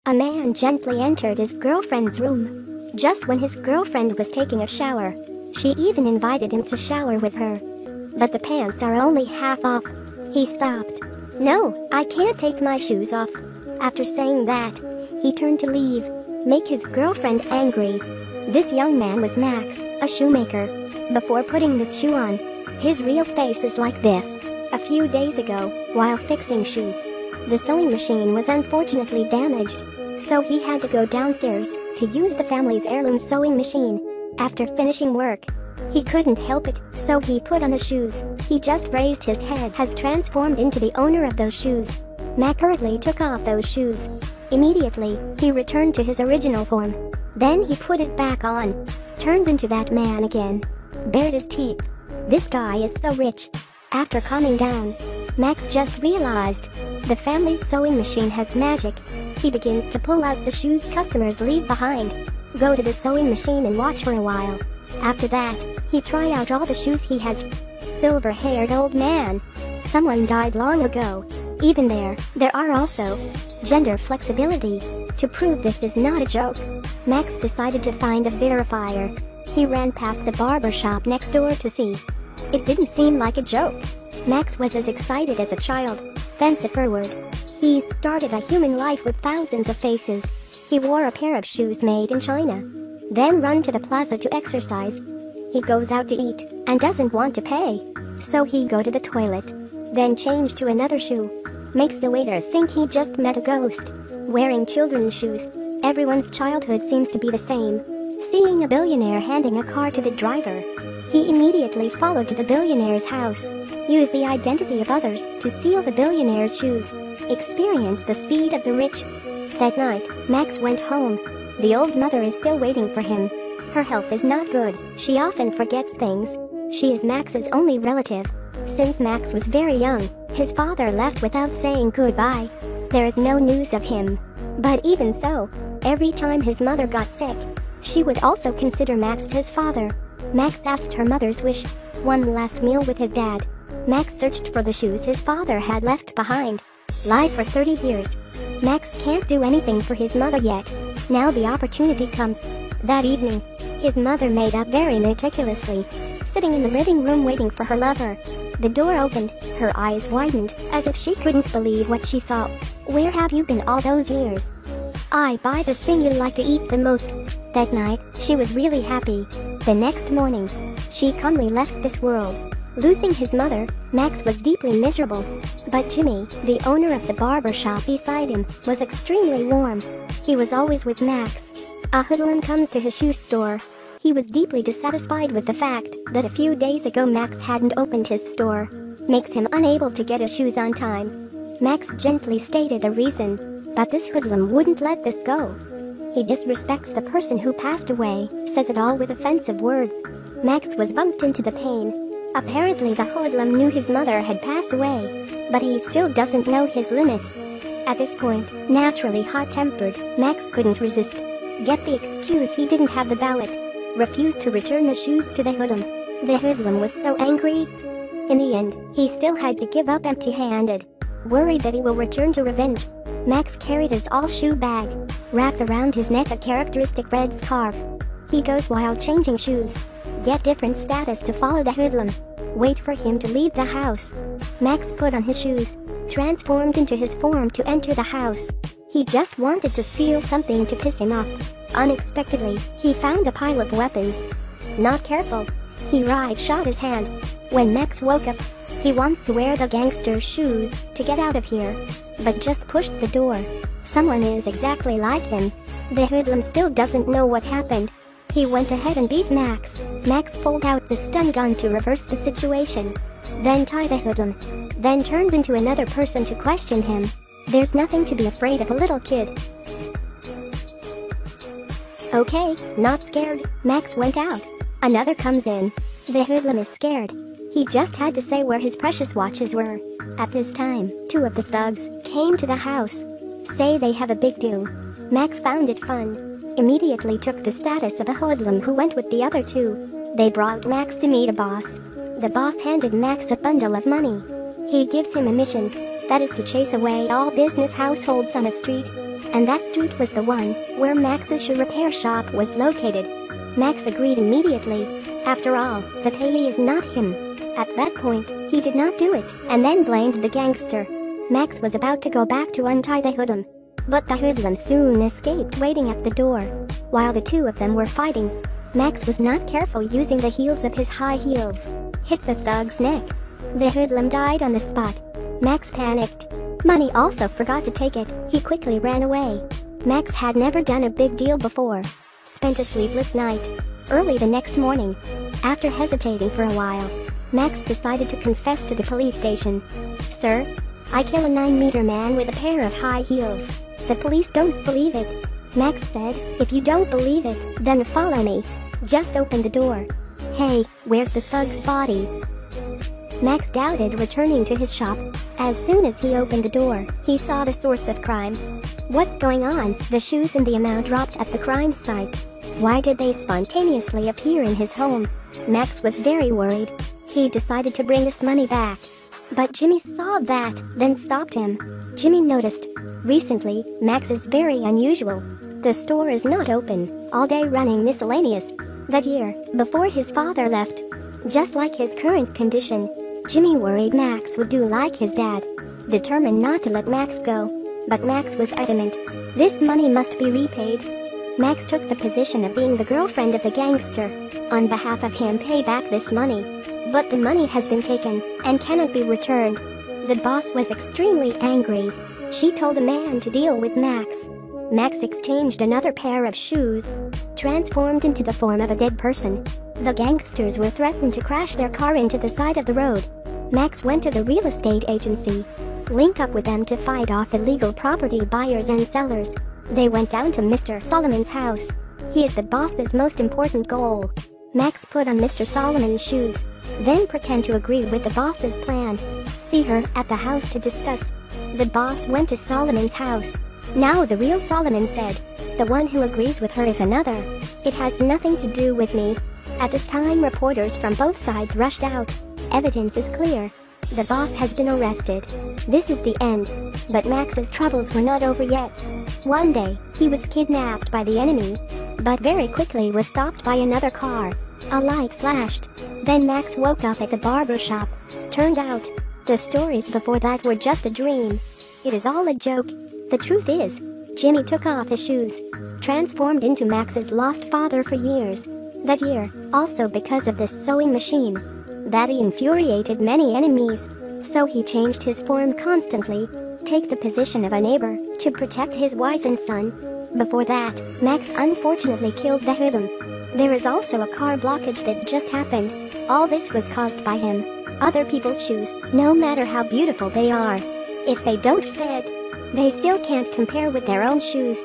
A man gently entered his girlfriend's room. Just when his girlfriend was taking a shower, she even invited him to shower with her. But the pants are only half off. He stopped. "No, I can't take my shoes off." After saying that, he turned to leave, make his girlfriend angry. This young man was Max, a shoemaker. Before putting the shoe on, his real face is like this. A few days ago, while fixing shoes, the sewing machine was unfortunately damaged, so he had to go downstairs to use the family's heirloom sewing machine. After finishing work, he couldn't help it, so he put on the shoes. He just raised his head, has transformed into the owner of those shoes. Mac hurriedly took off those shoes. Immediately, he returned to his original form. Then he put it back on, turned into that man again, bared his teeth. This guy is so rich. After calming down, Max just realized the family's sewing machine has magic. He begins to pull out the shoes customers leave behind, go to the sewing machine and watch for a while. After that, he try out all the shoes he has. Silver-haired old man. Someone died long ago. Even there are also gender flexibility. To prove this is not a joke, Max decided to find a verifier. He ran past the barber shop next door to see. It didn't seem like a joke. Max was as excited as a child. Fence it forward. He started a human life with thousands of faces. He wore a pair of shoes made in China. Then run to the plaza to exercise. He goes out to eat and doesn't want to pay, so he go to the toilet. Then change to another shoe. Makes the waiter think he just met a ghost. Wearing children's shoes. Everyone's childhood seems to be the same. Seeing a billionaire handing a car to the driver, he immediately followed to the billionaire's house. Used the identity of others to steal the billionaire's shoes. Experienced the speed of the rich. That night, Max went home. The old mother is still waiting for him. Her health is not good. She often forgets things. She is Max's only relative. Since Max was very young, his father left without saying goodbye. There is no news of him. But even so, every time his mother got sick, she would also consider Max his father. Max asked her mother's wish. One last meal with his dad. Max searched for the shoes his father had left behind. Lied for 30 years. Max can't do anything for his mother yet. Now the opportunity comes. That evening, his mother made up very meticulously, sitting in the living room waiting for her lover. The door opened, her eyes widened, as if she couldn't believe what she saw. "Where have you been all those years?" "I buy the thing you like to eat the most." That night, she was really happy. The next morning, she calmly left this world. Losing his mother, Max was deeply miserable. But Jimmy, the owner of the barber shop beside him, was extremely warm. He was always with Max. A hoodlum comes to his shoe store. He was deeply dissatisfied with the fact that a few days ago Max hadn't opened his store. Makes him unable to get his shoes on time. Max gently stated the reason, but this hoodlum wouldn't let this go. He disrespects the person who passed away, says it all with offensive words. Max was bumped into the pain. Apparently the hoodlum knew his mother had passed away, but he still doesn't know his limits. At this point, naturally hot-tempered, Max couldn't resist. Get the excuse he didn't have the ballot. Refused to return the shoes to the hoodlum. The hoodlum was so angry. In the end, he still had to give up empty-handed. Worried that he will return to revenge, Max carried his all-shoe bag, wrapped around his neck a characteristic red scarf. He goes while changing shoes. Get different status to follow the hoodlum. Wait for him to leave the house. Max put on his shoes, transformed into his form to enter the house. He just wanted to steal something to piss him off. Unexpectedly, he found a pile of weapons. Not careful, he shot his hand. When Max woke up, he wants to wear the gangster's shoes to get out of here, but just pushed the door. Someone is exactly like him. The hoodlum still doesn't know what happened. He went ahead and beat Max. Max pulled out the stun gun to reverse the situation. Then tied the hoodlum. Then turned into another person to question him. There's nothing to be afraid of a little kid. Okay, not scared. Max went out. Another comes in. The hoodlum is scared. He just had to say where his precious watches were. At this time, two of the thugs came to the house. Say they have a big do. Max found it fun. Immediately took the status of a hoodlum who went with the other two. They brought Max to meet a boss. The boss handed Max a bundle of money. He gives him a mission. That is to chase away all business households on the street. and that street was the one where Max's shoe repair shop was located. Max agreed immediately. After all, the payee is not him. At that point, he did not do it and then blamed the gangster. Max was about to go back to untie the hoodlum, but the hoodlum soon escaped, waiting at the door. While the two of them were fighting, Max was not careful, using the heels of his high heels, hit the thug's neck. The hoodlum died on the spot. Max panicked. Money also forgot to take it. He quickly ran away. Max had never done a big deal before. Spent a sleepless night. Early the next morning, after hesitating for a while, Max decided to confess to the police station. "Sir, I killed a 9-meter man with a pair of high heels." The police don't believe it. Max said, "If you don't believe it, then follow me. Just open the door." "Hey, where's the thug's body?" Max doubted returning to his shop. As soon as he opened the door, he saw the source of crime. What's going on? The shoes and the amount dropped at the crime site. Why did they spontaneously appear in his home? Max was very worried. He decided to bring this money back. But Jimmy saw that, then stopped him. Jimmy noticed. Recently, Max is very unusual. The store is not open, all day running miscellaneous. That year, before his father left, just like his current condition, Jimmy worried Max would do like his dad, determined not to let Max go. But Max was adamant. This money must be repaid. Max took the position of being the girlfriend of the gangster. On behalf of him, pay back this money. But the money has been taken and cannot be returned. The boss was extremely angry. She told a man to deal with Max. Max exchanged another pair of shoes, transformed into the form of a dead person. The gangsters were threatened to crash their car into the side of the road. Max went to the real estate agency, link up with them to fight off illegal property buyers and sellers. They went down to Mr. Solomon's house. He is the boss's most important goal. Max put on Mr. Solomon's shoes, then pretend to agree with the boss's plan. See her at the house to discuss. The boss went to Solomon's house. Now the real Solomon said, "The one who agrees with her is another. It has nothing to do with me." At this time, reporters from both sides rushed out. Evidence is clear. The boss has been arrested. This is the end. But Max's troubles were not over yet. One day, he was kidnapped by the enemy, but very quickly was stopped by another car. A light flashed. Then Max woke up at the barber shop. Turned out, the stories before that were just a dream. It is all a joke. The truth is, Jimmy took off his shoes, transformed into Max's lost father for years. That year, also because of this sewing machine, that he infuriated many enemies, so he changed his form constantly, take the position of a neighbor, to protect his wife and son. Before that, Max unfortunately killed the hoodlum. There is also a car blockage that just happened. All this was caused by him. Other people's shoes, no matter how beautiful they are, if they don't fit, they still can't compare with their own shoes.